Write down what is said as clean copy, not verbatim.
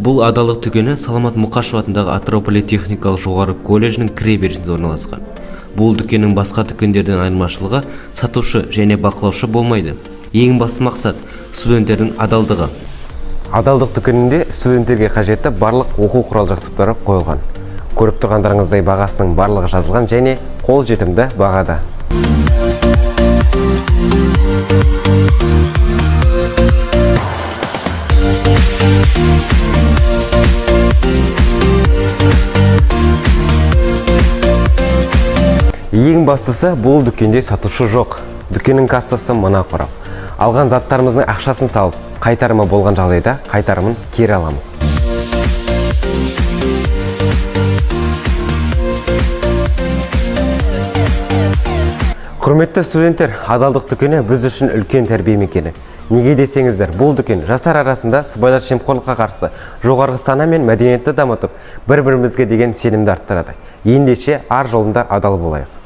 Бұл адалдық дүкені Саламат Мұқашев атындағы Атырау политехникалық жоғары колледжінің кіре берісінде орналасқан. Бұл дүкеннің басқа дүкендерден айырмашылығы сатушы және бақылаушы болмайды. Ең басты мақсат студенттердің адалдығы. Адалдық дүкенінде студенттерге қажетті барлық оқу құрал-жабдықтары қойылған. Көріп тұрғандарыңыздай бағасының барлығы жазылған және қолжетімді бағада. Ең бастысы, бұл дүкенде сатушы жоқ. Дүкеннің кассасы мына қорап. Алған заттарымыздың ақшасын салып, қайтарымы болған жағдайда қайтарымын кері аламыз. Құрметті студенттер, адалдық дүкені біз үшін үлкен тәрбие мекені. Неге десеңіздер, бұл дүкен жастар арасында сыбайлас жемқорлыққа қарсы жоғарғы сана мен мәдениетті дамытып, бір-бірімізге деген сенімді арттырады. Ендеше ар жолында адал болайық.